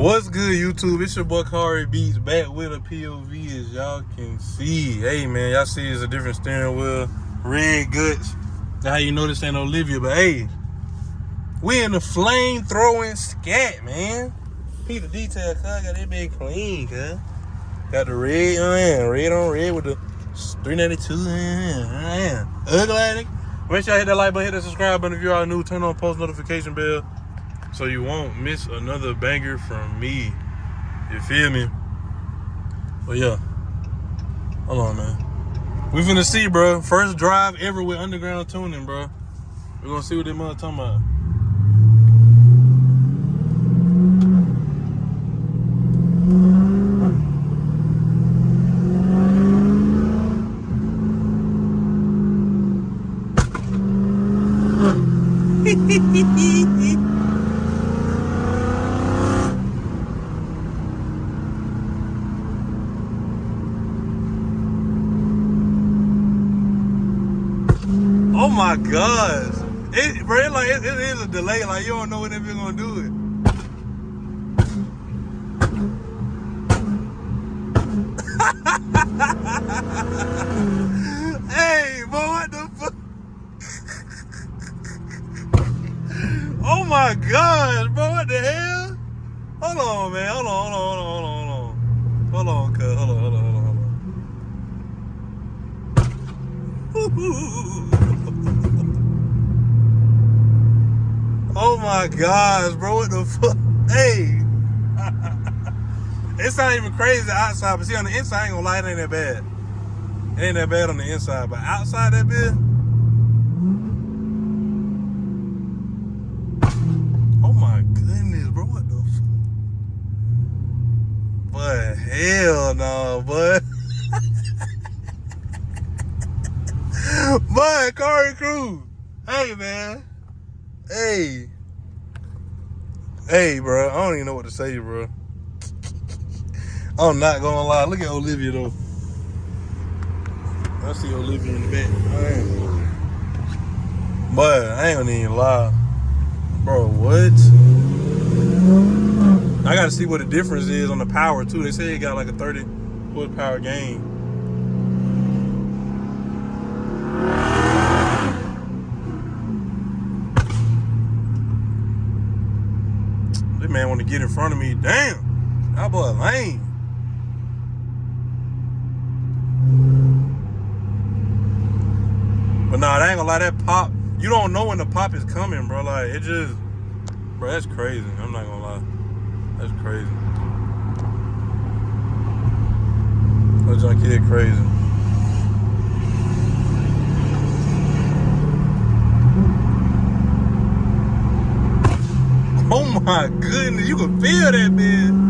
What's good, YouTube? It's your boy Kari Beats back with a POV, as y'all can see. Hey, man, y'all see it's a different steering wheel, red guts. That's how you know this ain't Olivia, but hey, we in the flame throwing scat, man. Peep the detail, cuz got that big clean, cuz. Got the red on red with the 392. Ugly addict. Make sure y'all hit that like button, hit that subscribe button if you're all new. Turn on post notification bell so you won't miss another banger from me. You feel me? But yeah. Hold on, man. We finna see, bro. First drive ever with underground tuning, bro. We're gonna see what they mother talking about. Oh my gosh. It is a delay, like you don't know when they're gonna do it. Hey, boy, what the fuck? Oh my gosh, bro, what the hell? Hold on, man. Hold on, cuz. Hold on. Oh my gosh, bro, what the fuck? Hey. It's not even crazy outside, but see, on the inside, I ain't gonna lie, it ain't that bad. It ain't that bad on the inside, but outside that bit. Oh my goodness, bro, what the fuck? But hell no, bud. But Kari Crew, hey man, hey, bro, I don't even know what to say, bro. I'm not gonna lie. Look at Olivia though. I see Olivia in the back. But I ain't gonna even lie, bro. What? I gotta see what the difference is on the power too. They say it got like a 30 horsepower gain. This man want to get in front of me. Damn, that boy lame. But nah, I ain't gonna lie, that pop, you don't know when the pop is coming, bro. Like, it just, bro, that's crazy. I'm not gonna lie. That's crazy. That junk kid crazy. Oh my goodness, you can feel that, man.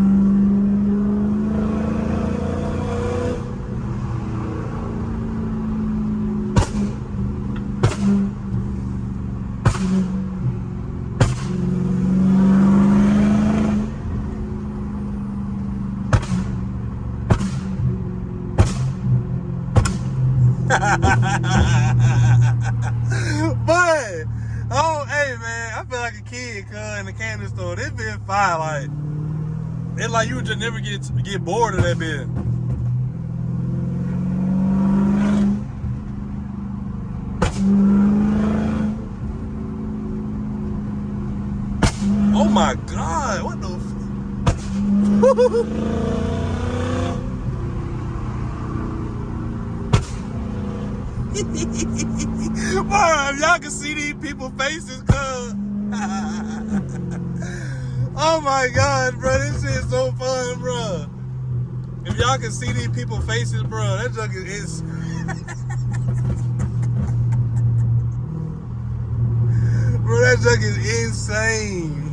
But oh, hey man, I feel like a kid, cuz in the candy store. This been fire, like it's like you would just never get bored of that bit. Oh my god, what the Boy, y'all can see these people's faces, cuz. Oh my god, bro, this shit's so fun, bro. If y'all can see these people's faces, bro, that junk is bro, that junk is insane.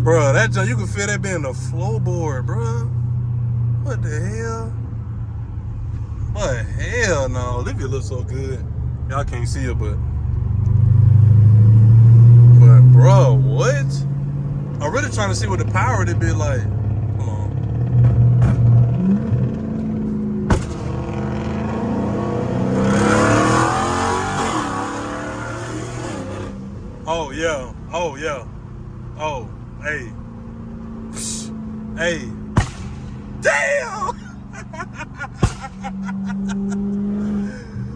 Bro, that junk, you can feel that being the floorboard, bro. What the hell? But hell no, Olivia looks so good. Y'all can't see her, but bro, what? I'm really trying to see what the power would be like. Hold on. yeah. Oh, yeah. Oh, hey. Hey. Damn!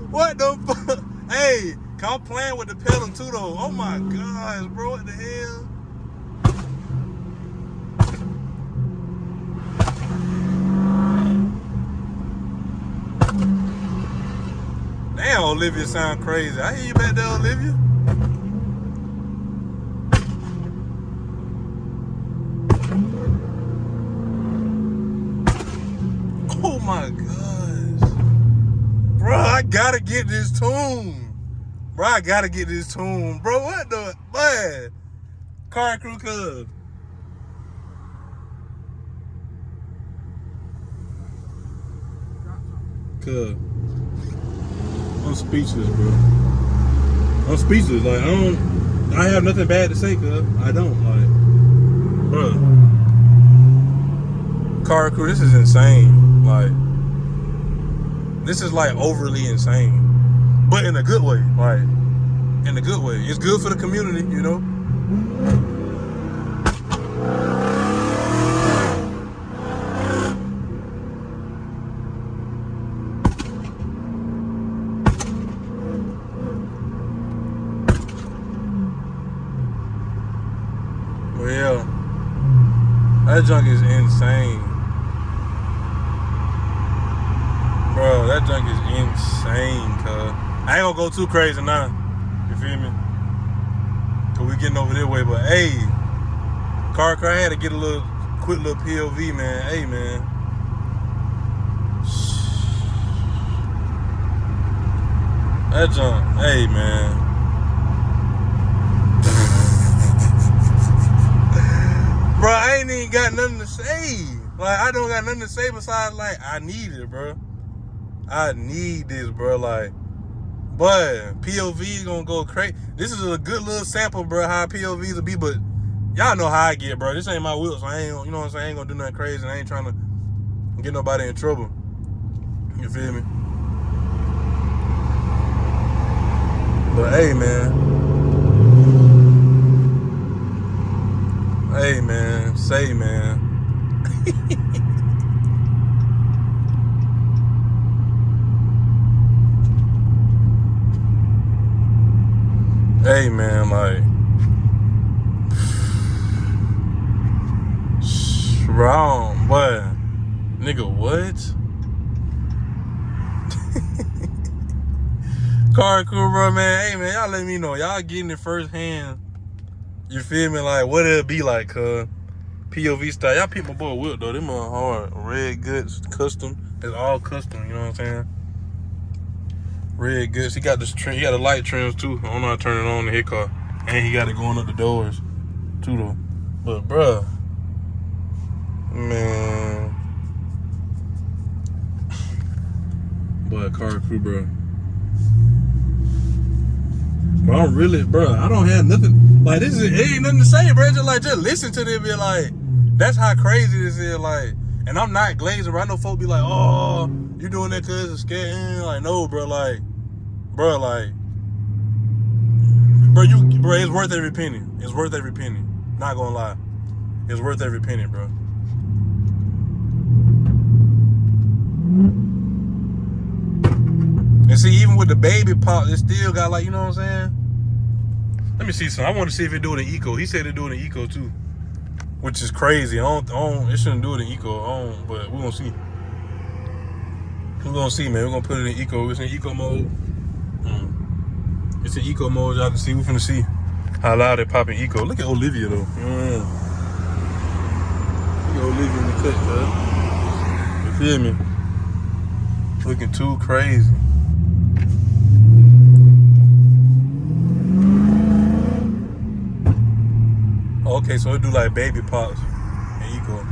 What the fuck? Hey, I'm playing with the pedal too, though. Oh my gosh, bro. What the hell? Damn, Olivia sound crazy. I hear you back there, Olivia. Oh my gosh. Bro, I gotta get this tune. Bro, I gotta get this tune. Bro, what the, man? Car crew cuz. Cuz. I'm speechless, bro. I'm speechless. Like, I have nothing bad to say, cuz. I don't, like, bro. Car crew, this is insane. Like, this is like overly insane. But in a good way, like, in a good way. It's good for the community, you know? Well, that junk is insane. Bro, that junk is insane, cuz. I ain't gonna go too crazy now. You feel me? Cause we getting over this way, but hey, car, I had to get a quick little POV, man. Hey, man. That junk, hey, man. Bro, I ain't even got nothing to say. Like, I don't got nothing to say besides, like, I need it, bro. I need this, bro. Like, but POV gonna go crazy. This is a good little sample, bro, how POVs will be, but y'all know how I get, bro. This ain't my whip, so I ain't, you know what I'm saying? I ain't gonna do nothing crazy, and I ain't trying to get nobody in trouble. You feel me? But hey, man. Hey, man. Say, man. Hey, man, like, wrong, but nigga, what? Car crew, bro, man. Hey, man, y'all let me know. Y'all getting it firsthand. You feel me? Like, what it'll be like, cuz. POV style. Y'all pick my boy Whip, though. Them are hard. Red Goods, custom. It's all custom, you know what I'm saying? Red Goods. He got this trim. He got the light trims, too. I don't know how to turn it on in his car. And he got it going up the doors, too, though. But, bruh. Man. But car crew, bro. Bro, I'm really, bro, I don't have nothing. Like, this is, it ain't nothing to say, bro. Just listen to this, be like, that's how crazy this is, like. And I'm not glazing, bro. I know folks be like, oh, you doing that because it's scared. Like, no, bro, like, bro, it's worth every penny. It's worth every penny. Not gonna lie. It's worth every penny, bro. And see, even with the baby pop, it still got, like, you know what I'm saying? Let me see something. I want to see if it do it in eco. He said it do it in eco too, which is crazy. It shouldn't do it in eco. But we're gonna see. We're gonna see, man. We're gonna put it in eco. It's in eco mode. It's in eco mode. Y'all can see. We're finna see how loud it pop in eco. Look at Olivia though. Look at Olivia in the cut, bro. You feel me? Looking too crazy. Okay, so it do like baby pops and eco.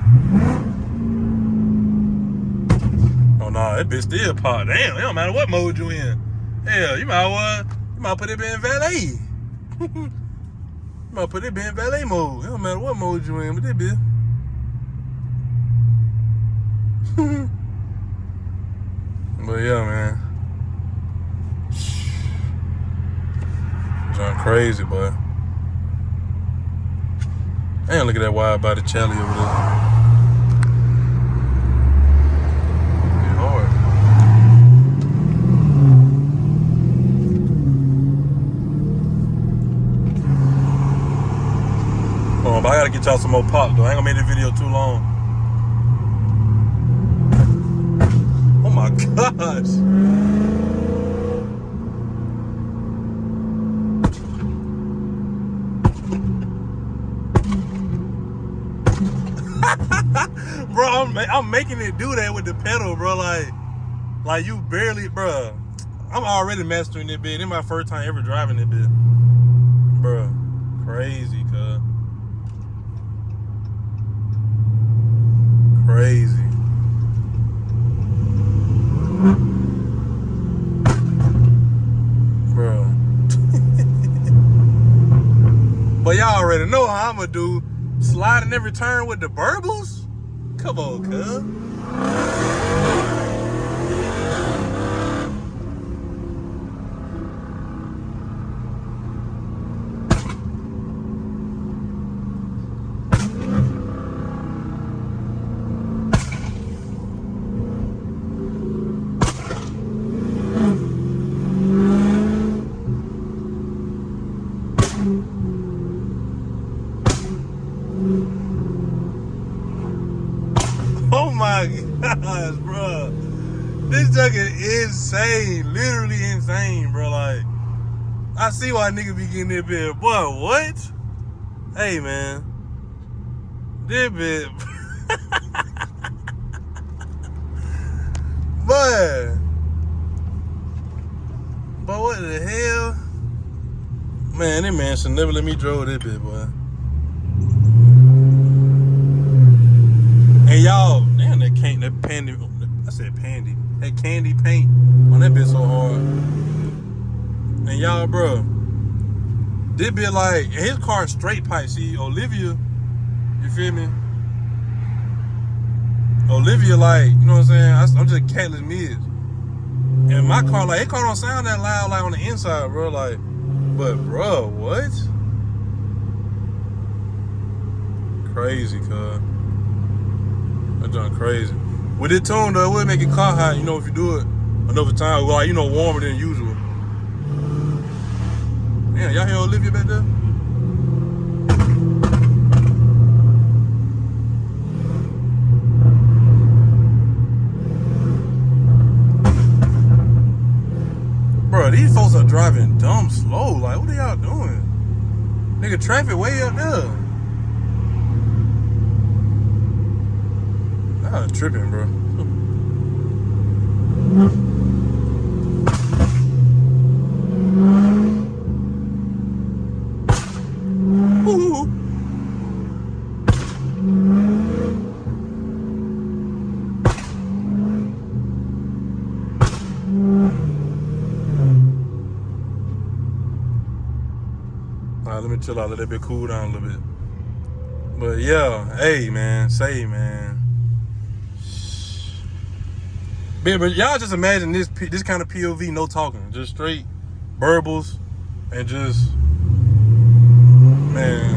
Oh nah, that bitch still pop. Damn, it don't matter what mode you in. Hell, you might put it in valet. You might put it in valet mode. It don't matter what mode you in with this bitch. But yeah, man. It's crazy, boy. Man, look at that wide body Charlie over there. It's hard. Oh, but I gotta get y'all some more pop though. I ain't gonna make this video too long. Oh my gosh. Bro, I'm making it do that with the pedal, bro. Like you barely, bro. I'm already mastering this bit. This my first time ever driving this bit, bro. Crazy, cuz. Crazy. Bro. But y'all already know how I'ma do. Sliding every turn with the burbles? Come on, cuz. Oh my gosh, bro. This junk is insane. Literally insane, bro. Like, I see why niggas be getting this bit. Boy, what? Hey, man. This bit. But what the hell? Man, this man should never let me drive this bit, boy. And y'all, damn, that pandy, I said pandy. That candy paint on that bit so hard. And y'all, bro, this bit like, his car straight pipe. See, Olivia, you feel me? Olivia, like, you know what I'm saying? I'm just catless mids. And my car, like, it car don't sound that loud, like, on the inside, bro. Like, but, bro, what? Crazy, cuz. That's done crazy. With it tune though, it would make it car hot, you know, if you do it another time, like, you know, warmer than usual. Damn, y'all hear Olivia back there? Bro, these folks are driving dumb slow. Like, what are y'all doing? Nigga, traffic way up there. Y'all tripping, bro. Ooh. Alright, let me chill out, let that bit cool down a little bit. But yeah, hey man, say man. But y'all just imagine this kind of POV, no talking, just straight burbles and just, man,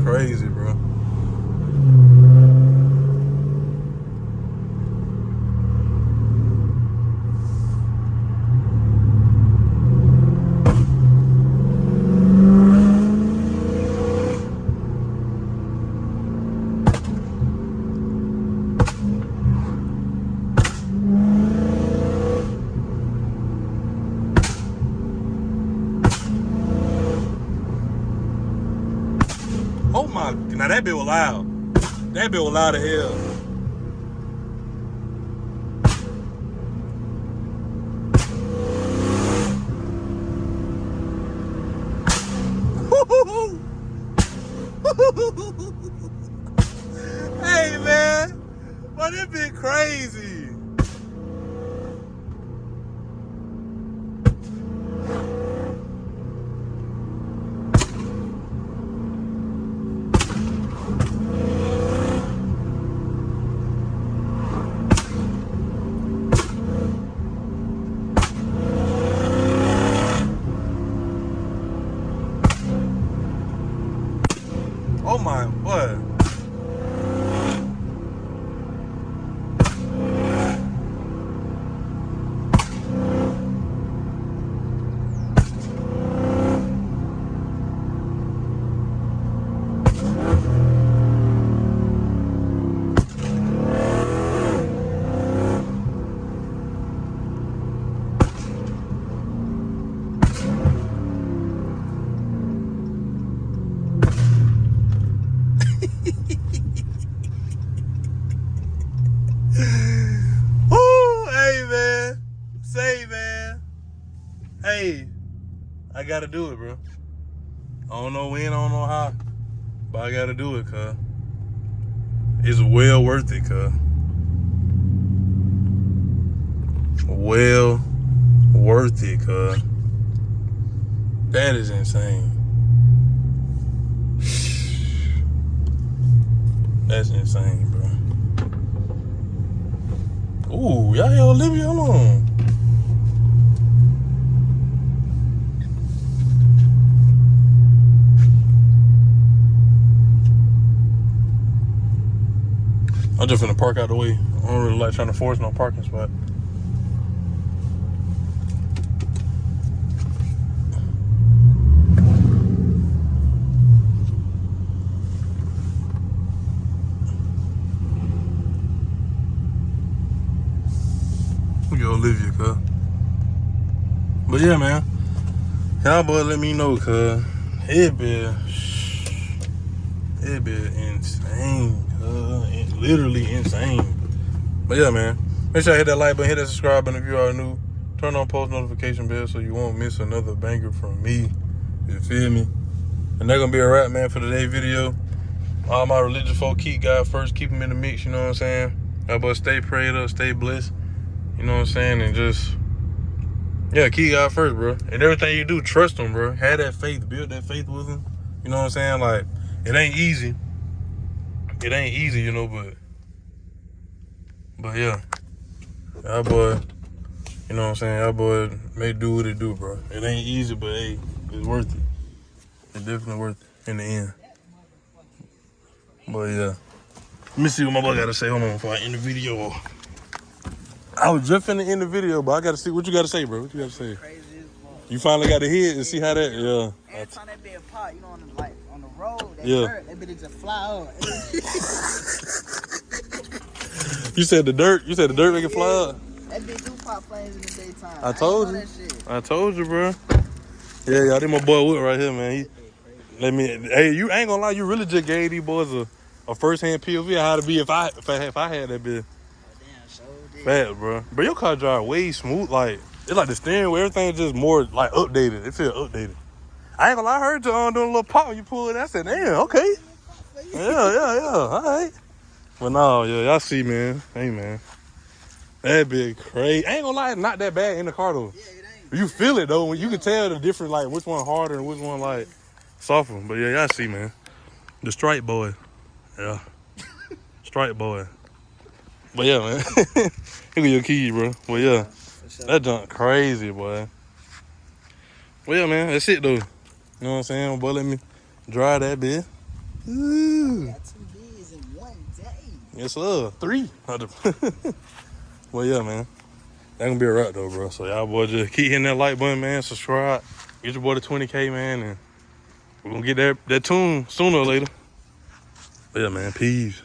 crazy, bro. Oh my, now that bit was loud. That bit was loud as hell. Hey man, but it been crazy. hey, I gotta do it, bro. I don't know when, I don't know how, but I gotta do it, cuz. It's well worth it, cuz. Well worth it, cuz. That is insane. That's insane, bro. Ooh, y'all hear Olivia? Hold on. I'm just finna park out the way. I don't really like trying to force no parking spot. Look at Olivia, cuz. But yeah, man. Y'all boy let me know, cuz. It be insane, cuz. It's literally insane. But yeah, man. Make sure you hit that like button, hit that subscribe button if you are new. Turn on post notification bell so you won't miss another banger from me. You feel me? And that's gonna be a wrap, man, for today's video. All my religious folk, keep God first, keep them in the mix, you know what I'm saying? Y'all boy stay prayed up, stay blessed. You know what I'm saying? And just, yeah, keep God first, bro. And everything you do, trust him, bro. Have that faith, build that faith with him. You know what I'm saying? Like, it ain't easy. It ain't easy, you know, but yeah. Y'all boy, you know what I'm saying? Y'all boy may do what it do, bro. It ain't easy, but hey, it's worth it. It's definitely worth it in the end. But yeah. Let me see what my boy gotta say. Hold on before I end the video. I was just finna end the video, but I gotta see what you gotta say, bro. What you gotta say? Crazy as fuck. You finally got to hit and see how that, yeah. Every time that bitch pop, you know, on the road, that Yeah. dirt, that bitch just fly up. You said the dirt make it fly up? That bitch do pop flames in the daytime. I told you. That shit. I told you, bro. Yeah, y'all, this my boy Wood right here, man. Hey, you ain't gonna lie, you really just gave these boys a first-hand POV of how to be if I had that bitch. Damn, so did. Bad, bro. But your car drive way smooth, like, it's like the steering wheel, everything just more, like, updated. It feel updated. I ain't gonna lie, I heard you doing a little pop when you pulled it. I said, damn, okay. Yeah. All right. But no, yeah, y'all see, man. Hey, man. That bit crazy. I ain't gonna lie, it's not that bad in the car, though. Yeah, it ain't. You feel it, though. You can tell the difference, like, which one harder and which one, like, softer. But yeah, y'all see, man. The Stripe boy. Yeah. Stripe boy. But yeah, man. Look at your keys, bro. But yeah. That junk crazy, boy. Well, yeah, man, that's it, though. You know what I'm saying? Boy, let me dry that bit. Ooh. Got 2 B's in one day. Yes, sir. 3. Well, yeah, man. That gonna be a wrap, though, bro. So y'all boy just keep hitting that like button, man. Subscribe. Get your boy to 20K, man. And we're gonna get that tune sooner or later. But yeah, man. Peace.